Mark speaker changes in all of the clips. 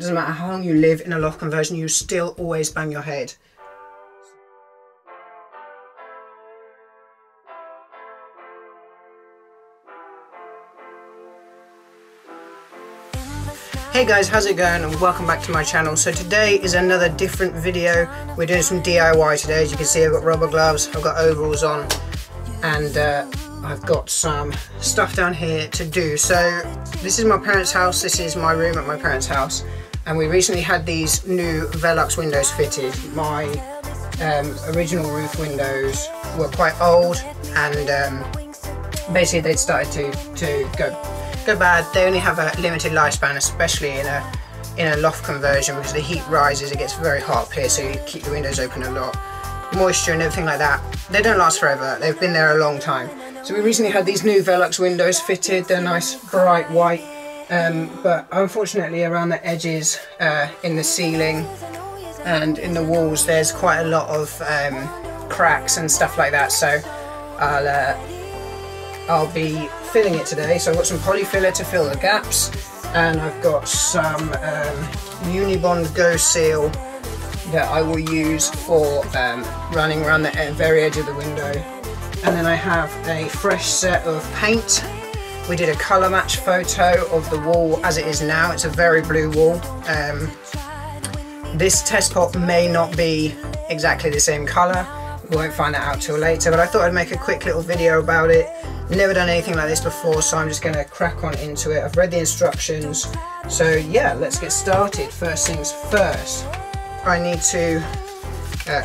Speaker 1: Doesn't matter how long you live in a loft conversion, you still always bang your head. Hey guys, how's it going, and welcome back to my channel. So today is another different video. We're doing some DIY today. As you can see, I've got rubber gloves, I've got overalls on, and I've got some stuff down here to do. So this is my parents' house, this is my room at my parents' house, and we recently had these new Velux windows fitted. My original roof windows were quite old, and basically they'd started to go bad. They only have a limited lifespan, especially in a loft conversion, because the heat rises, it gets very hot up here, so you keep the windows open a lot. Moisture and everything like that. They don't last forever, they've been there a long time. So we recently had these new Velux windows fitted. They're nice bright white, but unfortunately around the edges, in the ceiling and in the walls, there's quite a lot of cracks and stuff like that. So I'll be filling it today. So I've got some polyfiller to fill the gaps, and I've got some Unibond Go Seal that I will use for running around the very edge of the window. And then I have a fresh set of paint. We did a colour match photo of the wall as it is now. It's a very blue wall. This test pot may not be exactly the same colour. We won't find that out till later, but I thought I'd make a quick little video about it. Never done anything like this before, so I'm just going to crack on into it. I've read the instructions, so yeah, let's get started. First things first, I need to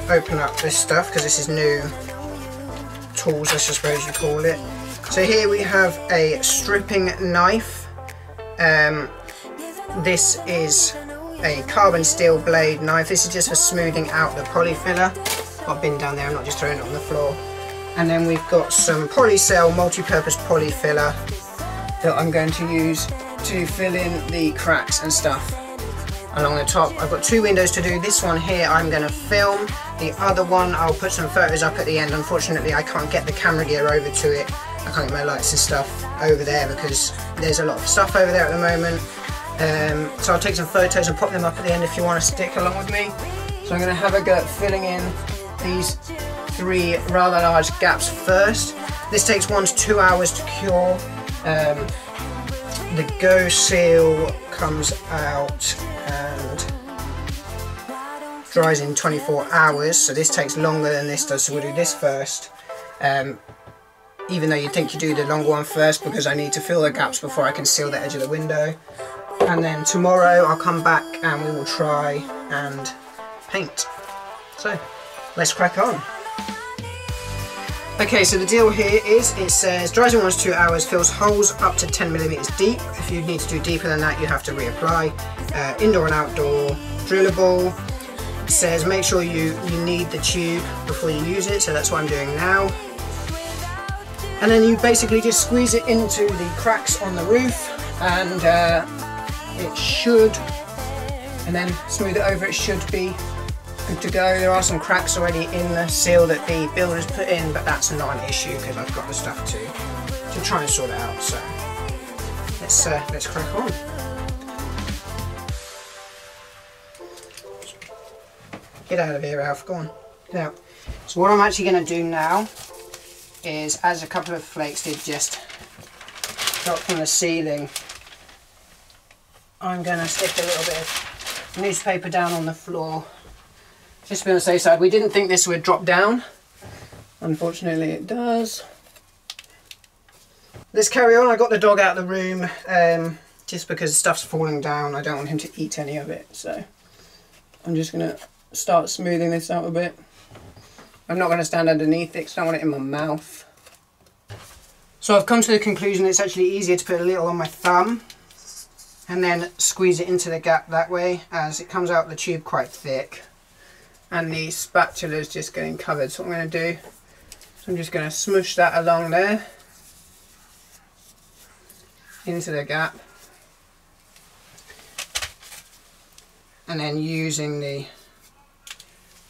Speaker 1: open up this stuff, because this is new tools, I suppose you call it. So here we have a stripping knife. This is a carbon steel blade knife. This is just for smoothing out the polyfiller. Got a bin down there, I'm not just throwing it on the floor. And then we've got some Polycell multi-purpose polyfiller that I'm going to use to fill in the cracks and stuff along the top. I've got two windows to do. This one here I'm going to film. The other one I'll put some photos up at the end. Unfortunately I can't get the camera gear over to it. I can't get my lights and stuff over there because there's a lot of stuff over there at the moment. So I'll take some photos and pop them up at the end if you want to stick along with me. So I'm going to have a go at filling in these three rather large gaps first. This takes 1 to 2 hours to cure. The Go Seal comes out and dries in 24 hours, so this takes longer than this does, so we'll do this first. Even though you'd think you do the longer one first, because I need to fill the gaps before I can seal the edge of the window. And then tomorrow I'll come back and we will try and paint. So let's crack on. Okay, so the deal here is, it says dries in 1 to 2 hours, fills holes up to 10mm deep. If you need to do deeper than that, you have to reapply. Indoor and outdoor, drillable. It says make sure you need the tube before you use it, so that's what I'm doing now. And then you basically just squeeze it into the cracks on the roof, and it should, and then smooth it over, it should be good to go. There are some cracks already in the seal that the builders put in, but that's not an issue because I've got the stuff to try and sort it out. So let's crack on. Get out of here, Alf. Go on. Get out. So what I'm actually going to do now is, as a couple of flakes did just drop from the ceiling, I'm going to stick a little bit of newspaper down on the floor. Just to be on the safe side. We didn't think this would drop down. Unfortunately it does. Let's carry on. I got the dog out of the room just because stuff's falling down. I don't want him to eat any of it. So I'm just going to start smoothing this out a bit. I'm not going to stand underneath it because I don't want it in my mouth. So I've come to the conclusion it's actually easier to put a little on my thumb and then squeeze it into the gap that way, as it comes out the tube quite thick. And the spatula is just getting covered. So what I'm going to do, so I'm just going to smoosh that along there into the gap, and then using the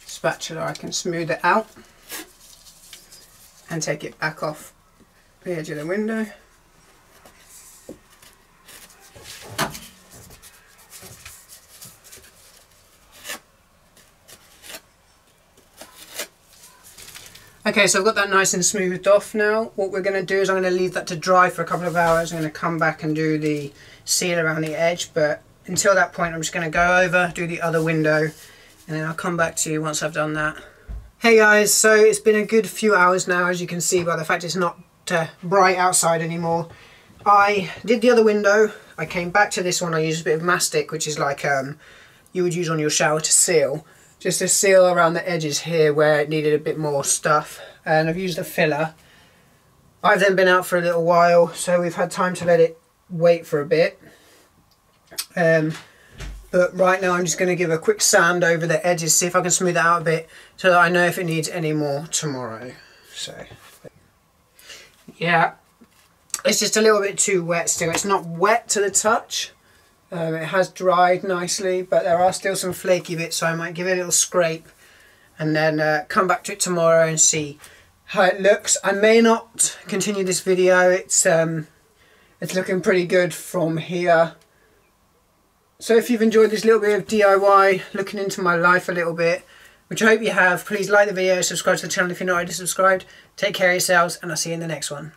Speaker 1: spatula I can smooth it out and take it back off the edge of the window. Okay, so I've got that nice and smoothed off now. What we're going to do is I'm going to leave that to dry for a couple of hours. I'm going to come back and do the seal around the edge, but until that point I'm just going to go over, do the other window, and then I'll come back to you once I've done that. Hey guys, so it's been a good few hours now, as you can see by the fact it's not bright outside anymore. I did the other window, I came back to this one. I used a bit of mastic, which is like you would use on your shower to seal. Just to seal around the edges here where it needed a bit more stuff, and I've used a filler. I've then been out for a little while, so we've had time to let it wait for a bit. But right now I'm just going to give a quick sand over the edges, see if I can smooth it out a bit, so that I know if it needs any more tomorrow. So yeah, it's just a little bit too wet still. It's not wet to the touch. It has dried nicely, but there are still some flaky bits, so I might give it a little scrape and then come back to it tomorrow and see how it looks. I may not continue this video. It's looking pretty good from here. So if you've enjoyed this little bit of DIY, looking into my life a little bit, which I hope you have, please like the video, subscribe to the channel if you're not already subscribed. Take care of yourselves, and I'll see you in the next one.